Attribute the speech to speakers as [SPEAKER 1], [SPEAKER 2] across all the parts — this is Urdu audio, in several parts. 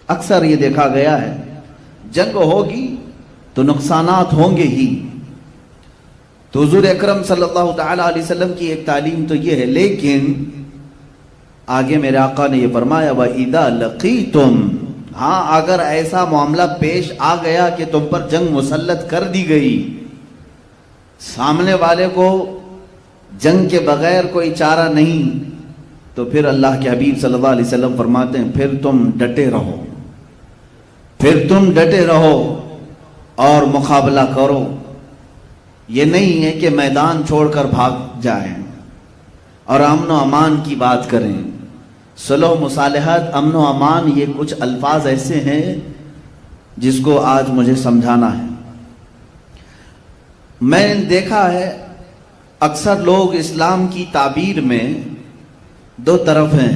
[SPEAKER 1] اکثر یہ دیکھا گیا ہے جنگ ہوگی تو نقصانات ہوں گے ہی. تو حضور اکرم صلی اللہ تعالی علیہ وسلم کی ایک تعلیم تو یہ ہے، لیکن آگے میرے آقا نے یہ فرمایا وَإِذَا لَقِيتُمْ، ہاں اگر ایسا معاملہ پیش آ گیا کہ تم پر جنگ مسلط کر دی گئی، سامنے والے کو جنگ کے بغیر کوئی چارہ نہیں، تو پھر اللہ کے حبیب صلی اللہ علیہ وسلم فرماتے ہیں پھر تم ڈٹے رہو، پھر تم ڈٹے رہو اور مقابلہ کرو. یہ نہیں ہے کہ میدان چھوڑ کر بھاگ جائیں اور امن و امان کی بات کریں. صلح و مصالحت، امن و امان، یہ کچھ الفاظ ایسے ہیں جس کو آج مجھے سمجھانا ہے. میں نے دیکھا ہے اکثر لوگ اسلام کی تعبیر میں دو طرف ہیں.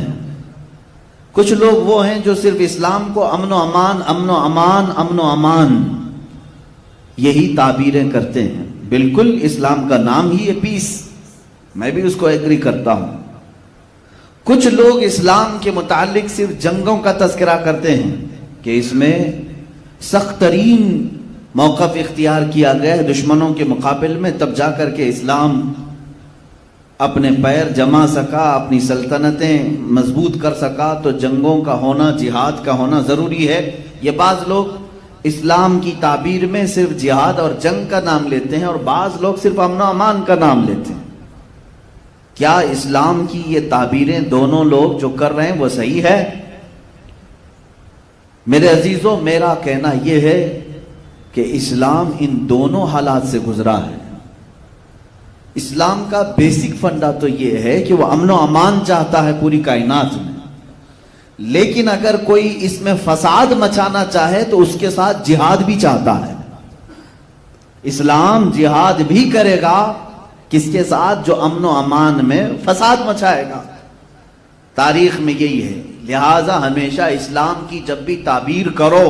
[SPEAKER 1] کچھ لوگ وہ ہیں جو صرف اسلام کو امن و امان، امن و امان، امن و امان یہی تعبیریں کرتے ہیں. بالکل اسلام کا نام ہی ہے پیس، میں بھی اس کو ایگری کرتا ہوں. کچھ لوگ اسلام کے متعلق صرف جنگوں کا تذکرہ کرتے ہیں کہ اس میں سخت ترین موقف اختیار کیا گیا ہے دشمنوں کے مقابل میں، تب جا کر کے اسلام اپنے پیر جما سکا، اپنی سلطنتیں مضبوط کر سکا. تو جنگوں کا ہونا، جہاد کا ہونا ضروری ہے. یہ بعض لوگ اسلام کی تعبیر میں صرف جہاد اور جنگ کا نام لیتے ہیں اور بعض لوگ صرف امن و امان کا نام لیتے ہیں. کیا اسلام کی یہ تعبیریں دونوں لوگ جو کر رہے ہیں وہ صحیح ہے؟ میرے عزیزوں، میرا کہنا یہ ہے کہ اسلام ان دونوں حالات سے گزرا ہے. اسلام کا بیسک فنڈا تو یہ ہے کہ وہ امن و امان چاہتا ہے پوری کائنات میں، لیکن اگر کوئی اس میں فساد مچانا چاہے تو اس کے ساتھ جہاد بھی چاہتا ہے. اسلام جہاد بھی کرے گا کس کے ساتھ؟ جو امن و امان میں فساد مچائے گا. تاریخ میں یہی ہے. لہٰذا ہمیشہ اسلام کی جب بھی تعبیر کرو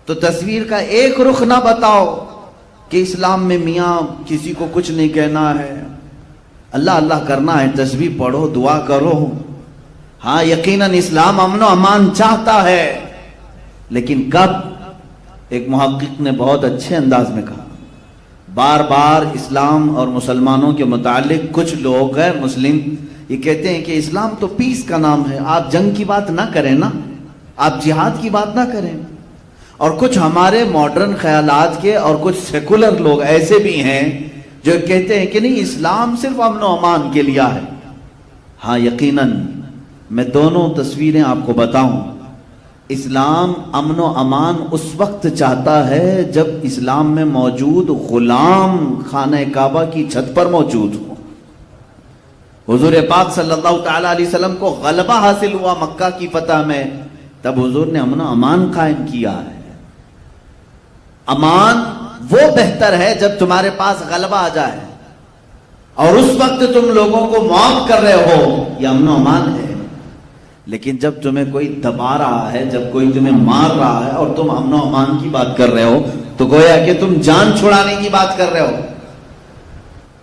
[SPEAKER 1] تو تصویر کا ایک رخ نہ بتاؤ کہ اسلام میں میاں کسی کو کچھ نہیں کہنا ہے، اللہ اللہ کرنا ہے، تسبیح پڑھو، دعا کرو. ہاں یقیناً اسلام امن و امان چاہتا ہے، لیکن کب؟ ایک محقق نے بہت اچھے انداز میں کہا، بار بار اسلام اور مسلمانوں کے متعلق کچھ لوگ غیر مسلم یہ کہتے ہیں کہ اسلام تو پیس کا نام ہے، آپ جنگ کی بات نہ کریں نا، آپ جہاد کی بات نہ کریں. اور کچھ ہمارے ماڈرن خیالات کے اور کچھ سیکولر لوگ ایسے بھی ہیں جو کہتے ہیں کہ نہیں، اسلام صرف امن و امان کے لیے ہے. ہاں یقیناً میں دونوں تصویریں آپ کو بتاؤں. اسلام امن و امان اس وقت چاہتا ہے جب اسلام میں موجود غلام خانہ کعبہ کی چھت پر موجود ہو. حضور پاک صلی اللہ تعالی علیہ وسلم کو غلبہ حاصل ہوا مکہ کی فتح میں، تب حضور نے امن و امان قائم کیا ہے. امان وہ بہتر ہے جب تمہارے پاس غلبہ آ جائے، اور اس وقت تم لوگوں کو معاف کر رہے ہو، یہ امن و امان ہے. لیکن جب تمہیں کوئی دبا رہا ہے، جب کوئی تمہیں مار رہا ہے اور تم امن و امان کی بات کر رہے ہو تو گویا کہ تم جان چھڑانے کی بات کر رہے ہو.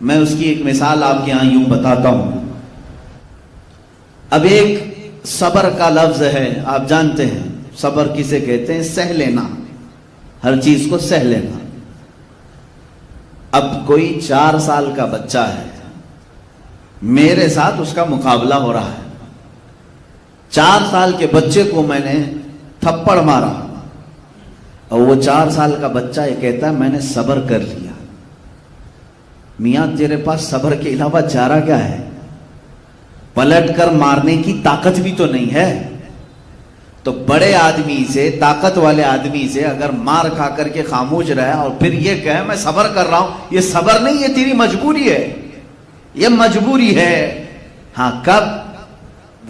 [SPEAKER 1] میں اس کی ایک مثال آپ کے ہاں یوں بتاتا ہوں. اب ایک صبر کا لفظ ہے، آپ جانتے ہیں صبر کسے کہتے ہیں؟ سہ لینا، ہر چیز کو سہ لینا. اب کوئی 4 سال کا بچہ ہے، میرے ساتھ اس کا مقابلہ ہو رہا ہے. 4 سال کے بچے کو میں نے تھپڑ مارا اور وہ 4 سال کا بچہ یہ کہتا ہے میں نے صبر کر لیا. میاں تیرے پاس صبر کے علاوہ چارہ کیا ہے؟ پلٹ کر مارنے کی طاقت بھی تو نہیں ہے. تو بڑے آدمی سے، طاقت والے آدمی سے اگر مار کھا کر کے خاموش رہے اور پھر یہ کہے میں صبر کر رہا ہوں، یہ صبر نہیں، یہ تیری مجبوری ہے، یہ مجبوری ہے. ہاں کب؟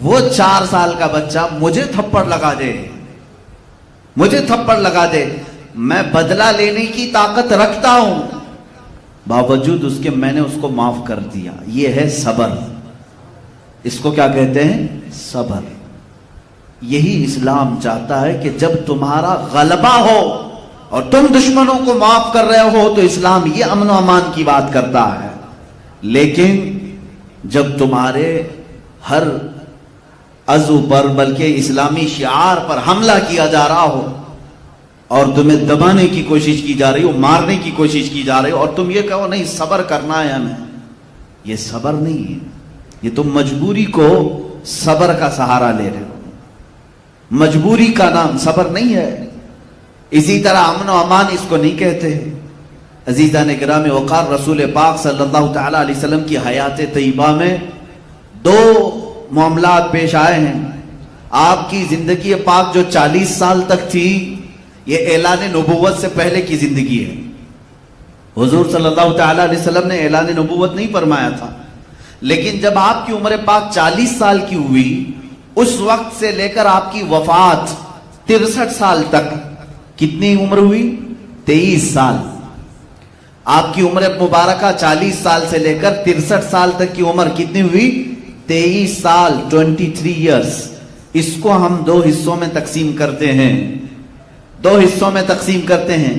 [SPEAKER 1] وہ 4 سال کا بچہ مجھے تھپڑ لگا دے، مجھے تھپڑ لگا دے، میں بدلہ لینے کی طاقت رکھتا ہوں، باوجود اس کے میں نے اس کو معاف کر دیا. یہ ہے صبر. اس کو کیا کہتے ہیں؟ صبر. یہی اسلام چاہتا ہے کہ جب تمہارا غلبہ ہو اور تم دشمنوں کو معاف کر رہے ہو تو اسلام یہ امن و امان کی بات کرتا ہے. لیکن جب تمہارے ہر عزو پر بلکہ اسلامی شعار پر حملہ کیا جا رہا ہو اور تمہیں دبانے کی کوشش کی جا رہی ہو، مارنے کی کوشش کی جا رہی ہو، اور تم یہ کہو نہیں صبر کرنا ہے ہمیں، یہ صبر نہیں ہے، یہ تم مجبوری کو صبر کا سہارا لے رہے ہو۔ مجبوری کا نام صبر نہیں ہے۔ اسی طرح امن و امان اس کو نہیں کہتے۔ عزیزان گرامی وقار، رسول پاک صلی اللہ تعالی علیہ وسلم کی حیات طیبہ میں دو معاملات پیش آئے ہیں۔ آپ کی زندگی پاک جو 40 سال تک تھی، یہ اعلان نبوت سے پہلے کی زندگی ہے۔ حضور صلی اللہ تعالی علیہ وسلم نے اعلان نبوت نہیں فرمایا تھا، لیکن جب آپ کی عمر پاک 40 سال کی ہوئی، اس وقت سے لے کر آپ کی وفات 63 سال تک کتنی عمر ہوئی؟ 23 سال۔ آپ کی عمر مبارکہ 40 سال سے لے کر 63 سال تک کی عمر کتنی ہوئی؟ 23 سال، 23 ایئرز۔ اس کو ہم دو حصوں میں تقسیم کرتے ہیں، دو حصوں میں تقسیم کرتے ہیں۔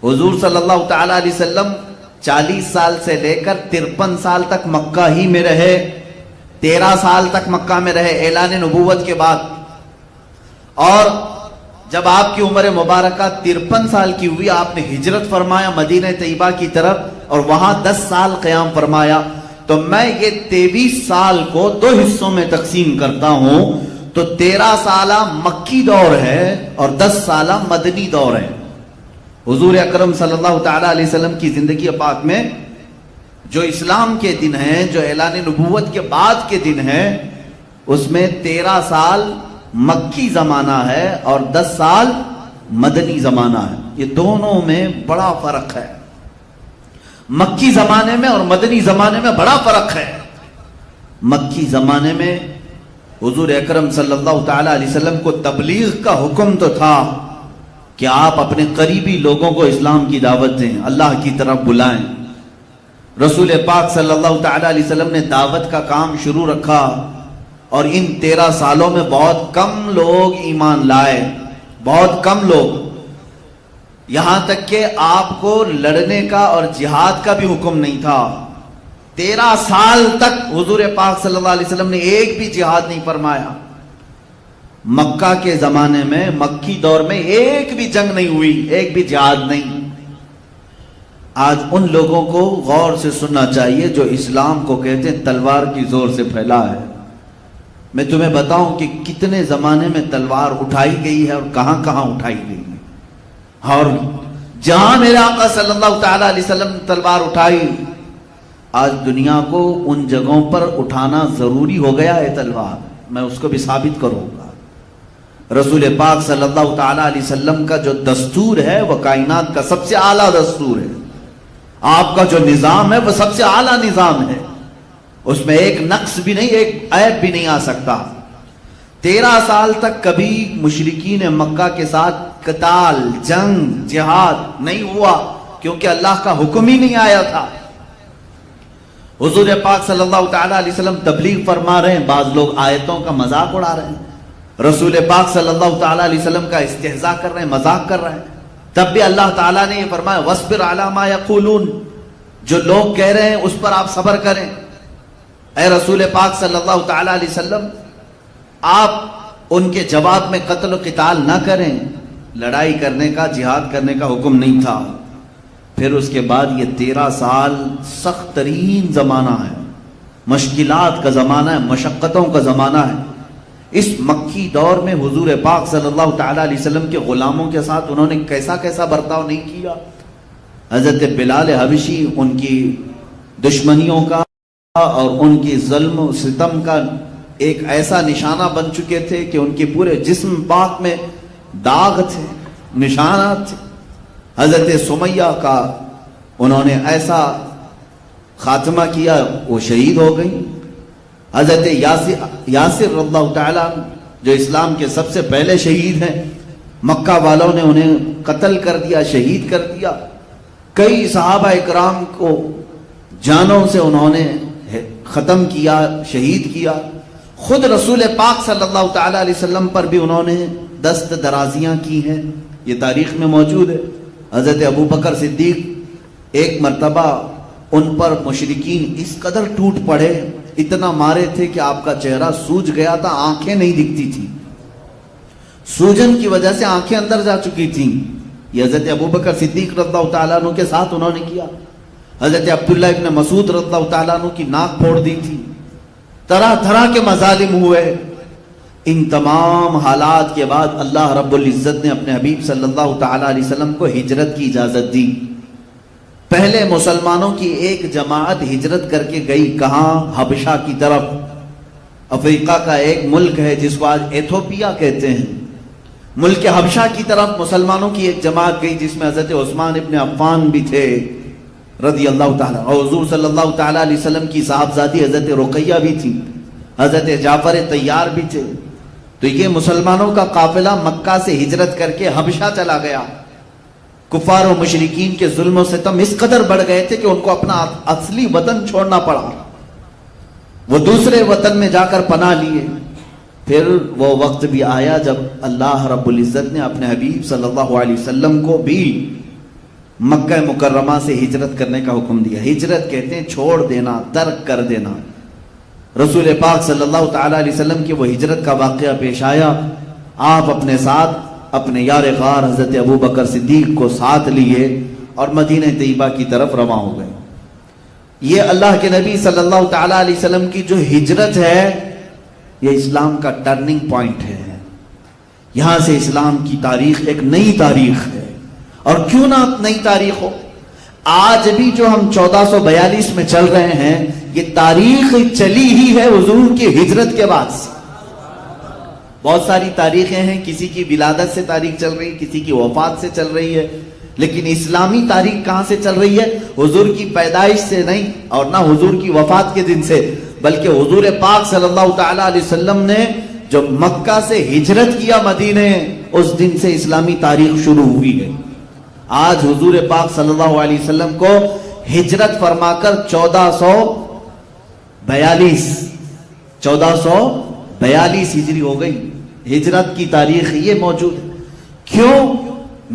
[SPEAKER 1] حضور صلی اللہ تعالی علیہ وسلم 40 سال سے لے کر 53 سال تک مکہ ہی میں رہے، 13 سال تک مکہ میں رہے اعلان نبوت کے بعد، اور جب آپ کی عمر مبارکہ 53 سال کی ہوئی، آپ نے ہجرت فرمایا مدینہ طیبہ کی طرف اور وہاں 10 سال قیام فرمایا۔ تو میں یہ 23 سال کو دو حصوں میں تقسیم کرتا ہوں، تو 13 سالہ مکی دور ہے اور 10 سالہ مدنی دور ہے۔ حضور اکرم صلی اللہ تعالی علیہ وسلم کی زندگی پاک میں جو اسلام کے دن ہیں، جو اعلان نبوت کے بعد کے دن ہیں، اس میں 13 سال مکی زمانہ ہے اور 10 سال مدنی زمانہ ہے۔ یہ دونوں میں بڑا فرق ہے، مکی زمانے میں اور مدنی زمانے میں بڑا فرق ہے۔ مکی زمانے میں حضور اکرم صلی اللہ تعالی علیہ وسلم کو تبلیغ کا حکم تو تھا کہ آپ اپنے قریبی لوگوں کو اسلام کی دعوت دیں، اللہ کی طرف بلائیں۔ رسول پاک صلی اللہ تعالی علیہ وسلم نے دعوت کا کام شروع رکھا، اور ان 13 سالوں میں بہت کم لوگ ایمان لائے، بہت کم لوگ، یہاں تک کہ آپ کو لڑنے کا اور جہاد کا بھی حکم نہیں تھا۔ 13 سال تک حضور پاک صلی اللہ علیہ وسلم نے ایک بھی جہاد نہیں فرمایا۔ مکہ کے زمانے میں، مکی دور میں ایک بھی جنگ نہیں ہوئی، ایک بھی جہاد نہیں۔ آج ان لوگوں کو غور سے سننا چاہیے جو اسلام کو کہتے ہیں تلوار کی زور سے پھیلا ہے۔ میں تمہیں بتاؤں کہ کتنے زمانے میں تلوار اٹھائی گئی ہے اور کہاں کہاں اٹھائی گئی ہے، اور جہاں میرے آقا صلی اللہ تعالی علیہ وسلم نے تلوار اٹھائی، آج دنیا کو ان جگہوں پر اٹھانا ضروری ہو گیا ہے تلوار۔ میں اس کو بھی ثابت کروں گا۔ رسول پاک صلی اللہ تعالی علیہ وسلم کا جو دستور ہے وہ کائنات کا سب سے اعلیٰ دستور ہے۔ آپ کا جو نظام ہے وہ سب سے اعلیٰ نظام ہے، اس میں ایک نقص بھی نہیں، ایک عیب بھی نہیں آ سکتا۔ 13 سال تک کبھی مشرکین مکہ کے ساتھ قتال، جنگ، جہاد نہیں ہوا، کیونکہ اللہ کا حکم ہی نہیں آیا تھا۔ حضور پاک صلی اللہ تعالی علیہ وسلم تبلیغ فرما رہے ہیں، بعض لوگ آیتوں کا مذاق اڑا رہے ہیں، رسول پاک صلی اللہ تعالی علیہ وسلم کا استہزاء کر رہے ہیں، مذاق کر رہے ہیں، تب بھی اللہ تعالیٰ نے یہ فرمایا وَاصْبِرْ عَلَىٰ مَا يَقُولُونَ، جو لوگ کہہ رہے ہیں اس پر آپ صبر کریں۔ اے رسول پاک صلی اللہ تعالی علیہ وسلم، آپ ان کے جواب میں قتل و قتال نہ کریں، لڑائی کرنے کا، جہاد کرنے کا حکم نہیں تھا۔ پھر اس کے بعد یہ 13 سال سخت ترین زمانہ ہے، مشکلات کا زمانہ ہے، مشقتوں کا زمانہ ہے۔ اس مکی دور میں حضور پاک صلی اللہ تعالی علیہ وسلم کے غلاموں کے ساتھ انہوں نے کیسا کیسا برتاؤ نہیں کیا۔ حضرت بلال حبشی ان کی دشمنیوں کا اور ان کی ظلم و ستم کا ایک ایسا نشانہ بن چکے تھے کہ ان کے پورے جسم پاک میں داغ تھے، نشانات تھے۔ حضرت سمیہ کا انہوں نے ایسا خاتمہ کیا، وہ شہید ہو گئی۔ حضرت یاسر رضی اللہ تعالیٰ جو اسلام کے سب سے پہلے شہید ہیں، مکہ والوں نے انہیں قتل کر دیا، شہید کر دیا۔ کئی صحابہ اکرام کو جانوں سے انہوں نے ختم کیا، شہید کیا۔ خود رسول پاک صلی اللہ تعالی علیہ وسلم پر بھی انہوں نے دست درازیاں کی ہیں، یہ تاریخ میں موجود ہے۔ حضرت ابو بکر صدیق ایک مرتبہ ان پر مشرکین اس قدر ٹوٹ پڑے اتنا مارے تھے کہ آپ کا چہرہ سوج گیا تھا، آنکھیں نہیں دکھتی تھی، سوجن کی وجہ سے آنکھیں اندر جا چکی تھیں۔ یہ حضرت ابوبکر صدیق رضی اللہ تعالیٰ عنہ کے ساتھ انہوں نے کیا۔ حضرت عبداللہ ابن مسعود رضی اللہ تعالیٰ عنہ کی ناک پھوڑ دی تھی، طرح طرح کے مظالم ہوئے۔ ان تمام حالات کے بعد اللہ رب العزت نے اپنے حبیب صلی اللہ تعالیٰ علیہ وسلم کو ہجرت کی اجازت دی۔ پہلے مسلمانوں کی ایک جماعت ہجرت کر کے گئی، کہاں؟ حبشہ کی طرف۔ افریقہ کا ایک ملک ہے جس کو آج ایتھوپیا کہتے ہیں، ملک حبشہ کی طرف مسلمانوں کی ایک جماعت گئی، جس میں حضرت عثمان ابن عفان بھی تھے رضی اللہ تعالیٰ، اور حضور صلی اللہ تعالیٰ علیہ وسلم کی صاحبزادی حضرت رقیہ بھی تھی، حضرت جعفر طیار بھی تھے۔ تو یہ مسلمانوں کا قافلہ مکہ سے ہجرت کر کے حبشہ چلا گیا۔ کفار و مشرکین کے ظلم و ستم اس قدر بڑھ گئے تھے کہ ان کو اپنا اصلی وطن چھوڑنا پڑا، وہ دوسرے وطن میں جا کر پناہ لیے۔ پھر وہ وقت بھی آیا جب اللہ رب العزت نے اپنے حبیب صلی اللہ علیہ وسلم کو بھی مکہ مکرمہ سے ہجرت کرنے کا حکم دیا۔ ہجرت کہتے ہیں چھوڑ دینا، ترک کر دینا۔ رسول پاک صلی اللہ تعالیٰ علیہ وسلم کی وہ ہجرت کا واقعہ پیش آیا، آپ اپنے ساتھ اپنے یار غار حضرت ابوبکر صدیق کو ساتھ لیے اور مدینہ طیبہ کی طرف رواں ہو گئے۔ یہ اللہ کے نبی صلی اللہ تعالیٰ علیہ وسلم کی جو ہجرت ہے، یہ اسلام کا ٹرننگ پوائنٹ ہے۔ یہاں سے اسلام کی تاریخ ایک نئی تاریخ ہے، اور کیوں نہ نئی تاریخ ہو؟ آج بھی جو ہم 1442 میں چل رہے ہیں، یہ تاریخ چلی ہی ہے حضور کی ہجرت کے بعد سے۔ بہت ساری تاریخیں ہیں، کسی کی ولادت سے تاریخ چل رہی ہے، کسی کی وفات سے چل رہی ہے، لیکن اسلامی تاریخ کہاں سے چل رہی ہے؟ حضور کی پیدائش سے نہیں، اور نہ حضور کی وفات کے دن سے، بلکہ حضور پاک صلی اللہ تعالیٰ علیہ وسلم نے جو مکہ سے ہجرت کیا مدینے، اس دن سے اسلامی تاریخ شروع ہوئی ہے۔ آج حضور پاک صلی اللہ علیہ وسلم کو ہجرت فرما کر 1442 ہجری ہو گئی۔ ہجرت کی تاریخ یہ موجود ہے۔ کیوں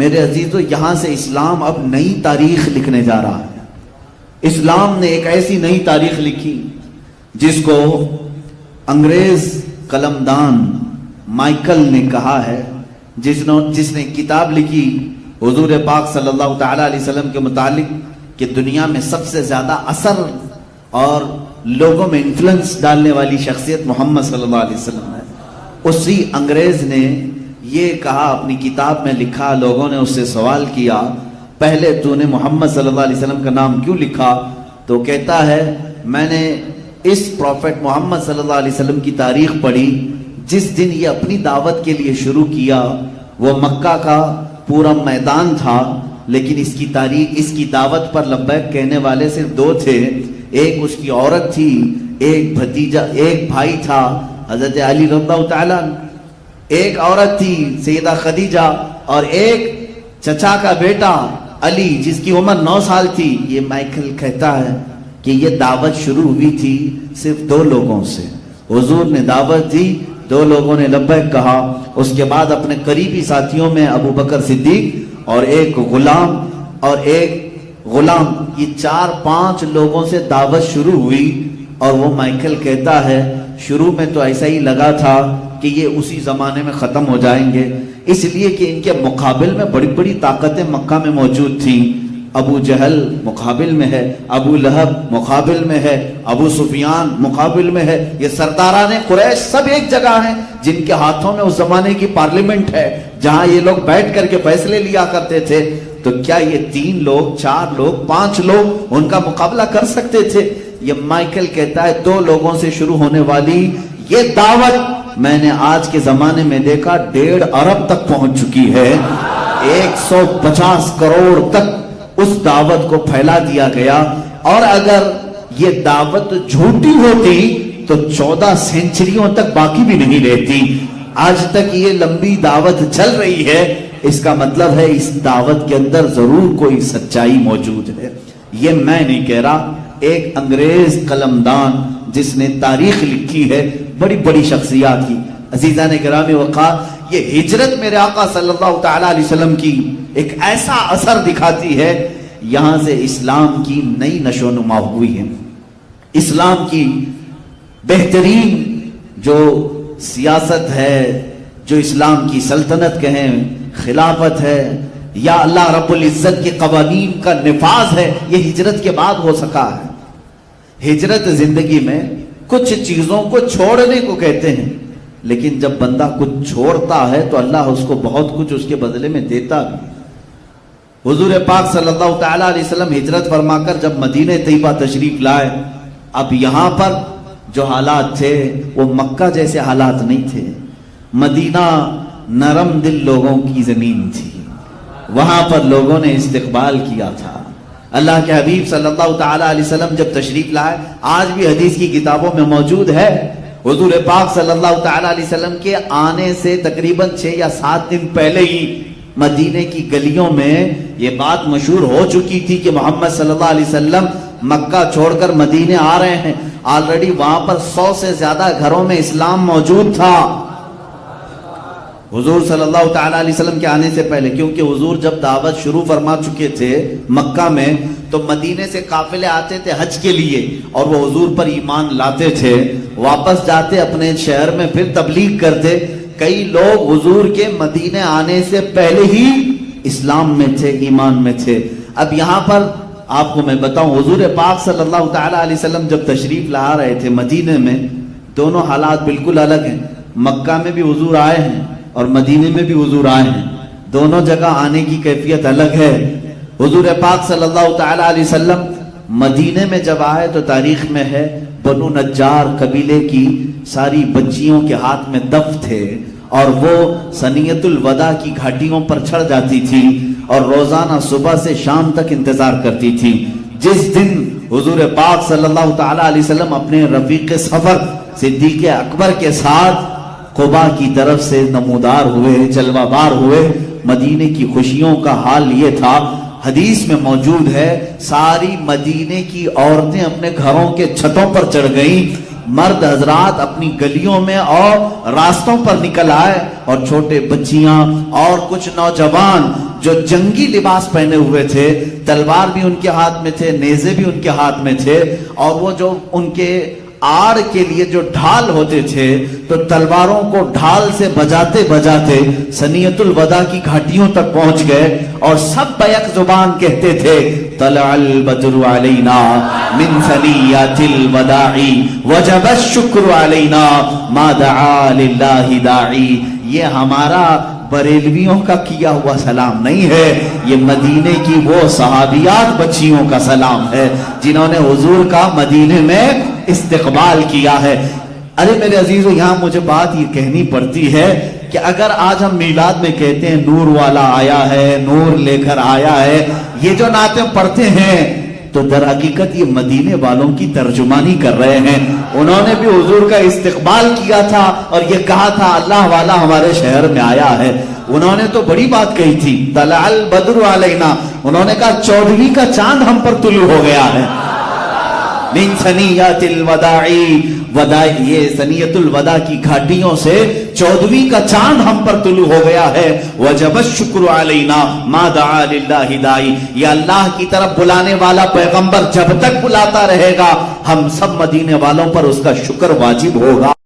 [SPEAKER 1] میرے عزیزو؟ یہاں سے اسلام اب نئی تاریخ لکھنے جا رہا ہے۔ اسلام نے ایک ایسی نئی تاریخ لکھی جس کو انگریز قلمدان مائیکل نے کہا ہے، جس نے کتاب لکھی حضور پاک صلی اللہ تعالیٰ علیہ وسلم کے متعلق کہ دنیا میں سب سے زیادہ اثر اور لوگوں میں انفلوئنس ڈالنے والی شخصیت محمد صلی اللہ علیہ وسلم ہے۔ اسی انگریز نے یہ کہا، اپنی کتاب میں لکھا، لوگوں نے اس سے سوال کیا پہلے تو نے محمد صلی اللہ علیہ وسلم کا نام کیوں لکھا؟ تو کہتا ہے میں نے اس پروفٹ محمد صلی اللہ علیہ وسلم کی تاریخ پڑھی، جس دن یہ اپنی دعوت کے لیے شروع کیا وہ مکہ کا پورا میدان تھا، لیکن اس کی تاریخ، اس کی دعوت پر لبیک کہنے والے صرف دو تھے، ایک اس کی عورت تھی، ایک بھتیجا، ایک بھائی تھا حضرت علی رضی اللہ تعالیٰ، ایک عورت تھی سیدہ خدیجہ، اور ایک چچا کا بیٹا علی جس کی عمر 9 سال تھی۔ یہ مائیکل کہتا ہے کہ یہ دعوت شروع ہوئی تھی صرف 2 لوگوں سے۔ حضور نے دعوت دی، 2 لوگوں نے لبیک کہا، اس کے بعد اپنے قریبی ساتھیوں میں ابو بکر صدیق اور ایک غلام، یہ 4-5 لوگوں سے دعوت شروع ہوئی۔ اور وہ مائیکل کہتا ہے شروع میں تو ایسا ہی لگا تھا کہ یہ اسی زمانے میں ختم ہو جائیں گے، اس لیے کہ ان کے مقابل میں بڑی بڑی طاقتیں مکہ میں موجود تھیں۔ ابو جہل مقابل میں ہے، ابو لہب مقابل میں ہے، ابو سفیان مقابل میں ہے، یہ سرداران قریش سب ایک جگہ ہیں جن کے ہاتھوں میں اس زمانے کی پارلیمنٹ ہے جہاں یہ لوگ بیٹھ کر کے فیصلے لیا کرتے تھے۔ تو کیا یہ 3 لوگ، 4 لوگ، 5 لوگ ان کا مقابلہ کر سکتے تھے؟ یہ مائیکل کہتا ہے 2 لوگوں سے شروع ہونے والی یہ دعوت میں نے آج کے زمانے میں دیکھا 1.5 ارب تک پہنچ چکی ہے، 150 کروڑ تک اس دعوت کو پھیلا دیا گیا۔ اور اگر یہ دعوت جھوٹی ہوتی تو 14 سینچریوں تک باقی بھی نہیں رہتی۔ آج تک یہ لمبی دعوت چل رہی ہے، اس کا مطلب ہے اس دعوت کے اندر ضرور کوئی سچائی موجود ہے۔ یہ میں نہیں کہہ رہا، ایک انگریز قلمدان جس نے تاریخ لکھی ہے بڑی بڑی شخصیات کی۔ عزیزان گرامی وقار، یہ ہجرت میرے آقا صلی اللہ تعالیٰ علیہ وسلم کی ایک ایسا اثر دکھاتی ہے، یہاں سے اسلام کی نئی نشو و نما ہوئی ہے۔ اسلام کی بہترین جو سیاست ہے، جو اسلام کی سلطنت کہیں، خلافت ہے، یا اللہ رب العزت کے قوانین کا نفاذ ہے، یہ ہجرت کے بعد ہو سکا ہے۔ ہجرت زندگی میں کچھ چیزوں کو چھوڑنے کو کہتے ہیں، لیکن جب بندہ کچھ چھوڑتا ہے تو اللہ اس کو بہت کچھ اس کے بدلے میں دیتا بھی۔ حضور پاک صلی اللہ تعالیٰ علیہ وسلم ہجرت فرما کر جب مدینہ طیبہ تشریف لائے، اب یہاں پر جو حالات تھے وہ مکہ جیسے حالات نہیں تھے۔ مدینہ نرم دل لوگوں کی زمین تھی، وہاں پر لوگوں نے استقبال کیا تھا۔ اللہ کے حبیب صلی اللہ تعالیٰ علیہ وسلم جب تشریف لائے، آج بھی حدیث کی کتابوں میں موجود ہے، حضور پاک صلی اللہ تعالیٰ علیہ وسلم کے آنے سے تقریباً 6 یا 7 دن پہلے ہی مدینے کی گلیوں میں یہ بات مشہور ہو چکی تھی کہ محمد صلی اللہ علیہ وسلم مکہ چھوڑ کر مدینے آ رہے ہیں۔ آلریڈی وہاں پر 100 سے زیادہ گھروں میں اسلام موجود تھا حضور صلی اللہ تعالیٰ علیہ وسلم کے آنے سے پہلے، کیونکہ حضور جب دعوت شروع فرما چکے تھے مکہ میں، تو مدینے سے قافلے آتے تھے حج کے لیے اور وہ حضور پر ایمان لاتے تھے، واپس جاتے اپنے شہر میں پھر تبلیغ کرتے۔ کئی لوگ حضور کے مدینے آنے سے پہلے ہی اسلام میں تھے، ایمان میں تھے۔ اب یہاں پر آپ کو میں بتاؤں، حضور پاک صلی اللہ تعالیٰ علیہ وسلم جب تشریف لا رہے تھے مدینے میں، دونوں حالات بالکل الگ ہیں۔ مکہ میں بھی حضور آئے ہیں اور مدینے میں بھی حضور آئے ہیں، دونوں جگہ آنے کی کیفیت الگ ہے۔ حضور پاک صلی اللہ تعالیٰ علیہ وسلم مدینے میں جب آئے تو تاریخ میں ہے بنو نجار قبیلے کی ساری بچیوں کے ہاتھ میں دف تھے اور وہ سنیت الوداع کی گھاٹیوں پر چڑھ جاتی تھی اور روزانہ صبح سے شام تک انتظار کرتی تھی۔ جس دن حضور پاک صلی اللہ تعالیٰ علیہ وسلم اپنے رفیق سفر صدیق اکبر کے ساتھ قبا کی طرف سے نمودار ہوئے، جلوہ بار ہوئے، مدینے کی خوشیوں کا حال یہ تھا، حدیث میں موجود ہے، ساری مدینے کی عورتیں اپنے گھروں کے چھتوں پر چڑھ گئیں، مرد حضرات اپنی گلیوں میں اور راستوں پر نکل آئے، اور چھوٹے بچیاں اور کچھ نوجوان جو جنگی لباس پہنے ہوئے تھے، تلوار بھی ان کے ہاتھ میں تھے، نیزے بھی ان کے ہاتھ میں تھے، اور وہ جو ان کے آڑ کے لیے جو ڈھال ہوتے تھے تو تلواروں کو ڈھال سے بجاتے بجاتے سنیت الوداع کی گھاٹیوں تک پہنچ گئے اور سب بیک زبان کہتے تھے طلع البدر علینا من ثنیات الوداع وجب الشکر علینا ما دعا للہ داعی۔ یہ ہمارا بریلویوں کا کیا ہوا سلام نہیں ہے، یہ مدینے کی وہ صحابیات بچیوں کا سلام ہے جنہوں نے حضور کا مدینے میں استقبال کیا ہے۔ ارے میرے عزیزو، یہاں مجھے بات یہ کہنی پڑتی ہے کہ اگر آج ہم میلاد میں کہتے ہیں نور والا آیا ہے، نور لے کر آیا ہے، یہ جو نعتیں پڑھتے ہیں تو در حقیقت یہ مدینے والوں کی ترجمانی کر رہے ہیں۔ انہوں نے بھی حضور کا استقبال کیا تھا اور یہ کہا تھا اللہ والا ہمارے شہر میں آیا ہے۔ انہوں نے تو بڑی بات کہی تھی، طلع البدر علینا، انہوں نے کہا 14ویں کا چاند ہم پر طلوع ہو گیا ہے۔ من ثنیات الوداع، یہ سنیت الوداع کی گھاٹیوں سے 14ویں کا چاند ہم پر طلوع ہو گیا ہے۔ وجب الشکر علینا ما دعا للہ داعی، یہ اللہ کی طرف بلانے والا پیغمبر جب تک بلاتا رہے گا ہم سب مدینے والوں پر اس کا شکر واجب ہوگا۔